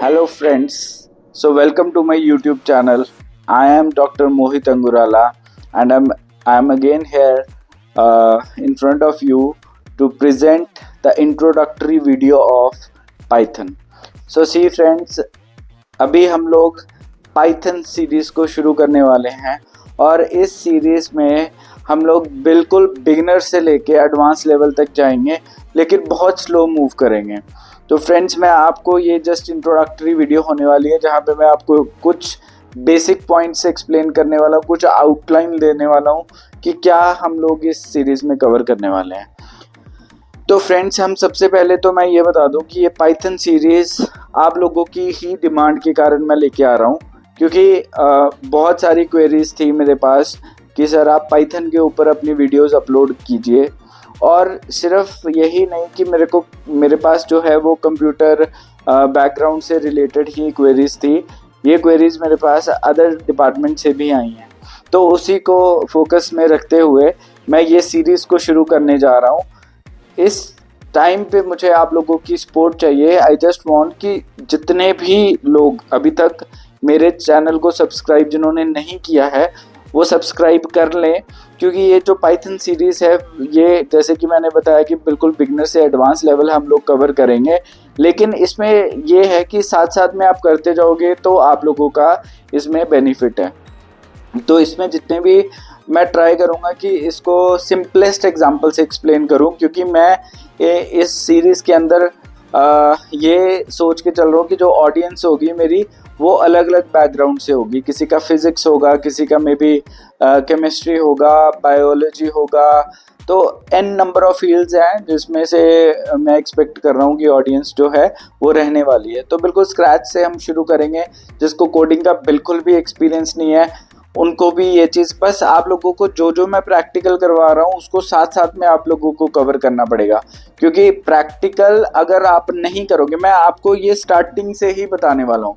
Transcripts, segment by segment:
Hello friends, so welcome to my YouTube channel. I am Dr. Mohit Angurala and I'm again here in front of you to present the introductory video of Python. So see friends, अभी हम लोग Python series को शुरू करने वाले हैं और इस सीरीज में हम लोग बिल्कुल बिगिनर से लेके एडवांस लेवल तक जाएंगे, लेकिन बहुत स्लो मूव करेंगे। तो फ्रेंड्स, मैं आपको ये जस्ट इंट्रोडक्टरी वीडियो होने वाली है जहाँ पे मैं आपको कुछ बेसिक पॉइंट्स एक्सप्लेन करने वाला हूँ, कुछ आउटलाइन देने वाला हूँ कि क्या हम लोग इस सीरीज़ में कवर करने वाले हैं। तो फ्रेंड्स, हम सबसे पहले तो मैं ये बता दूं कि ये पाइथन सीरीज़ आप लोगों की ही डिमांड के कारण मैं लेके आ रहा हूँ, क्योंकि बहुत सारी क्वेरीज थी मेरे पास कि सर आप पाइथन के ऊपर अपनी वीडियोस अपलोड कीजिए। और सिर्फ यही नहीं कि मेरे पास जो है वो कंप्यूटर बैकग्राउंड से रिलेटेड ही क्वेरीज थी, ये क्वेरीज मेरे पास अदर डिपार्टमेंट से भी आई हैं। तो उसी को फोकस में रखते हुए मैं ये सीरीज़ को शुरू करने जा रहा हूँ। इस टाइम पे मुझे आप लोगों की सपोर्ट चाहिए। आई जस्ट वांट कि जितने भी लोग अभी तक मेरे चैनल को सब्सक्राइब जिन्होंने नहीं किया है वो सब्सक्राइब कर लें, क्योंकि ये जो पाइथन सीरीज़ है ये जैसे कि मैंने बताया कि बिल्कुल बिगनर से एडवांस लेवल हम लोग कवर करेंगे, लेकिन इसमें ये है कि साथ साथ में आप करते जाओगे तो आप लोगों का इसमें बेनिफिट है। तो इसमें जितने भी मैं ट्राई करूँगा कि इसको सिंपलेस्ट एग्जांपल से एक्सप्लेन करूँ, क्योंकि मैं इस सीरीज़ के अंदर ये सोच के चल रहा हूँ कि जो ऑडियंस होगी मेरी वो अलग अलग बैकग्राउंड से होगी। किसी का फिज़िक्स होगा, किसी का मे बी केमिस्ट्री होगा, बायोलॉजी होगा, तो n नंबर ऑफ़ फील्ड्स हैं जिसमें से मैं एक्सपेक्ट कर रहा हूँ कि ऑडियंस जो है वो रहने वाली है। तो बिल्कुल स्क्रैच से हम शुरू करेंगे। जिसको कोडिंग का बिल्कुल भी एक्सपीरियंस नहीं है उनको भी ये चीज़, बस आप लोगों को जो मैं प्रैक्टिकल करवा रहा हूँ उसको साथ साथ में आप लोगों को कवर करना पड़ेगा, क्योंकि प्रैक्टिकल अगर आप नहीं करोगे, मैं आपको ये स्टार्टिंग से ही बताने वाला हूँ,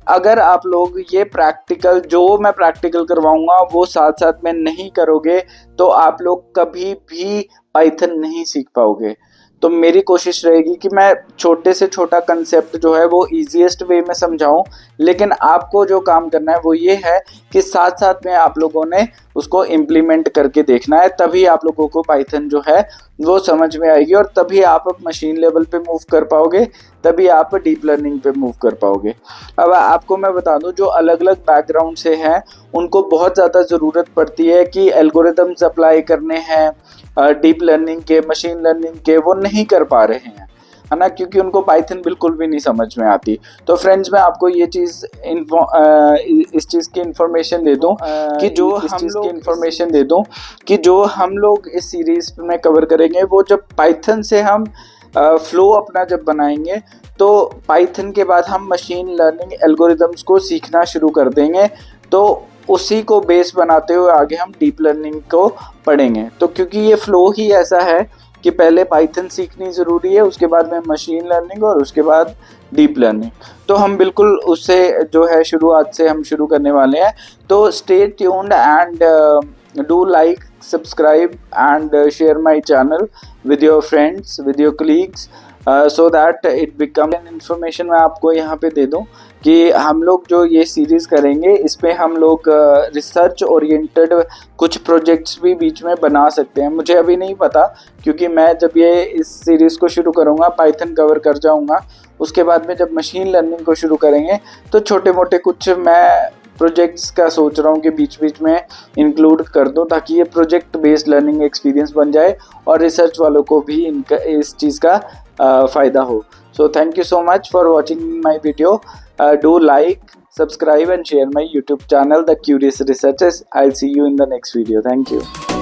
अगर आप लोग ये प्रैक्टिकल जो मैं प्रैक्टिकल करवाऊँगा वो साथ साथ में नहीं करोगे तो आप लोग कभी भी पाइथन नहीं सीख पाओगे। तो मेरी कोशिश रहेगी कि मैं छोटे से छोटा कंसेप्ट जो है वो ईजीएस्ट वे में समझाऊं, लेकिन आपको जो काम करना है वो ये है कि साथ साथ में आप लोगों ने उसको इम्प्लीमेंट करके देखना है, तभी आप लोगों को पाइथन जो है वो समझ में आएगी और तभी आप मशीन लेवल पे मूव कर पाओगे, तभी आप डीप लर्निंग पे मूव कर पाओगे। अब आपको मैं बता दूं, जो अलग अलग बैकग्राउंड से हैं उनको बहुत ज़्यादा ज़रूरत पड़ती है कि एल्गोरिदम्स अप्लाई करने हैं डीप लर्निंग के, मशीन लर्निंग के, वो नहीं कर पा रहे हैं, है ना, क्योंकि उनको पाइथन बिल्कुल भी नहीं समझ में आती। तो फ्रेंड्स, मैं आपको ये चीज़ इस चीज़ की इन्फॉर्मेशन दे दूं कि जो हम लोग इस सीरीज़ में कवर करेंगे वो जब पाइथन से हम फ्लो अपना जब बनाएंगे तो पाइथन के बाद हम मशीन लर्निंग एल्गोरिदम्स को सीखना शुरू कर देंगे। तो उसी को बेस बनाते हुए आगे हम डीप लर्निंग को पढ़ेंगे। तो क्योंकि ये फ्लो ही ऐसा है कि पहले पाइथन सीखनी ज़रूरी है, उसके बाद में मशीन लर्निंग और उसके बाद डीप लर्निंग। तो हम बिल्कुल उससे जो है शुरुआत से हम शुरू करने वाले हैं। तो stay tuned and do like, subscribe and share my channel with your friends, with your colleagues, so that it become an information। मैं आपको यहाँ पे दे दूँ कि हम लोग जो ये सीरीज़ करेंगे इस पे हम लोग रिसर्च ओरिएंटेड कुछ प्रोजेक्ट्स भी बीच में बना सकते हैं। मुझे अभी नहीं पता, क्योंकि मैं जब ये इस सीरीज़ को शुरू करूँगा पाइथन कवर कर जाऊँगा, उसके बाद में जब मशीन लर्निंग को शुरू करेंगे तो छोटे मोटे कुछ मैं प्रोजेक्ट्स का सोच रहा हूँ कि बीच बीच में इंक्लूड कर दूँ, ताकि ये प्रोजेक्ट बेस्ड लर्निंग एक्सपीरियंस बन जाए और रिसर्च वालों को भी इस चीज़ का फ़ायदा हो। So thank you so much for watching my video. Do like, subscribe and share my YouTube channel, The Curious Researchers. I'll see you in the next video. Thank you.